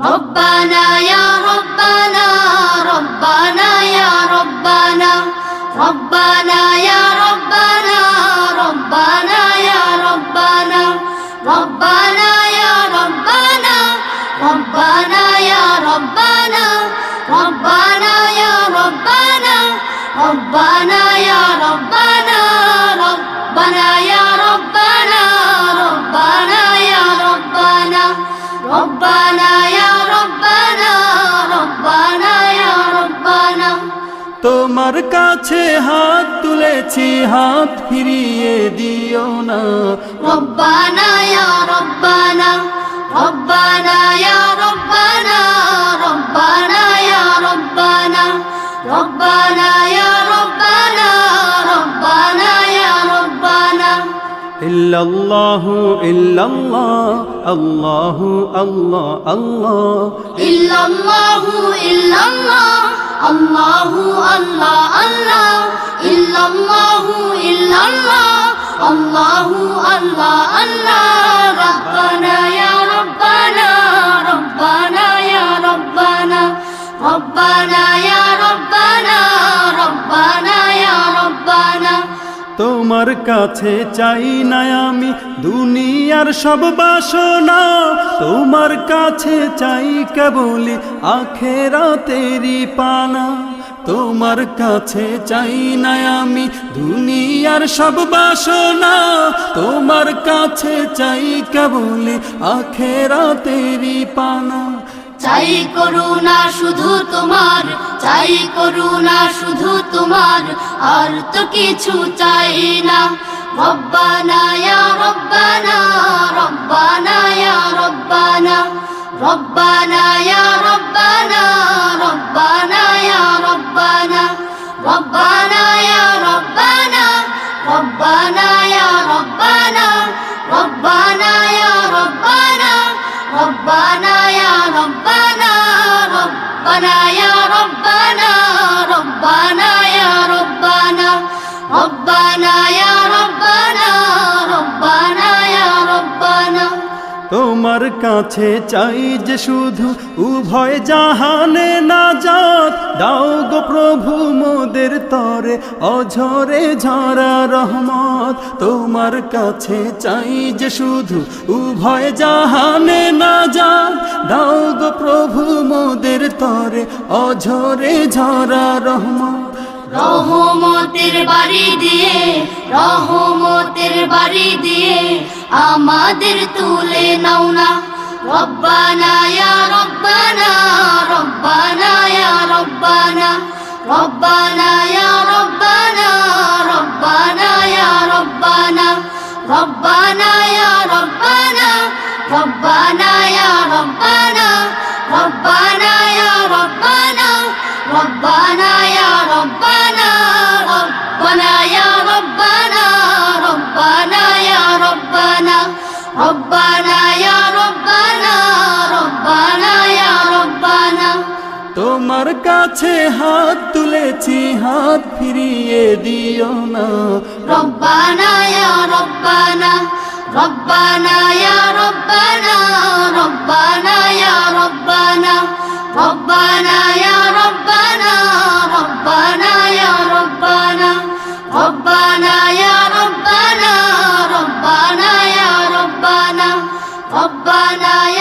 ربنا يا ربنا ربنا يا ربنا ربنا يا ربنا ربنا يا ربنا ربنا يا ربنا ربنا يا ربنا ربنا يا ربنا ربنا يا ربنا ربنا يا ربنا ربنا يا ربنا ربنا يا ربنا ربنا يا ربنا তোমার কাছে হাত তুলেছি, হাত ফিরিয়ে দিও না। ربنا يا ربنا ربنا يا ربنا ربنا يا ربنا ربنا يا ربنا ربنا يا ربنا ইল্লাল্লাহু ইল্লাল্লাহ আল্লাহু আল্লাহ আল্লাহ إلا الله إلا الله الله الله الله إلا الله إلا الله الله الله الله ربنا يا ربنا ربنا يا ربنا ربنا يا ربنا ربنا يا ربنا তোমার কাছে চাই না আমি দুনিয়ার সব বাসনা, তোমার কাছে চাই কেবলি আখেরাতেরই পানা। তোমার কাছে চাই না আমি দুনিয়ার সব বাসনা, তোমার কাছে চাই কেবলি আখেরাতেরই পানা। চাই করুণা শুধু তোমার, চাই করুণা শুধু তোমার, আর তো কিছু চাই না। রব্বানা ইয়া রব্বানা রব্বানা ইয়া রব্বানা রব্বানা ইয়া রব্বানা রব্বানা ইয়া রব্বানা রব্বানা ইয়া রব্বানা রব্বানা ইয়া রব্বানা রব্বানা ইয়া রব্বানা ربنا يا ربنا ربنا يا ربنا ربنا يا ربنا ربنا يا ربنا ربنا يا ربنا তোমার কাছে চাই যে শুধু উভয় জাহানে নাজাত, দাও গো প্রভু মোদের তরে অঝরে ঝরা রহমত। তোমার কাছে চাই যে শুধু উভয় জাহানে নাজাত, দাও গো প্রভু মোদের তরে অঝরে ঝরা রহমত। রহমতের বাড়ি দিয়ে, রহমতের বাড়ি দিয়ে আমাদের তুলে নাও না। রব্বানা ইয়া রব্বানা রব্বানা ইয়া রব্বানা রব্বানা ইয়া রব্বানা রব্বানা ইয়া রব্বানা রব্বানা ইয়া রব্বানা রব্বানা ইয়া রব্বানা রব্বানা ইয়া রব্বানা ربنا يا ربنا ربنا يا ربنا ربنا يا ربنا ربنا يا ربنا ربنا يا ربنا তোমার কাছে হাত তুলেছি, হাত ফিরিয়ে দিও না। ربنا يا ربنا ربنا يا ربنا ربنا يا ربنا ربنا يا ربنا ربنا يا ربنا ربنا يا ربنا ربنا يا ربنا ربنا يا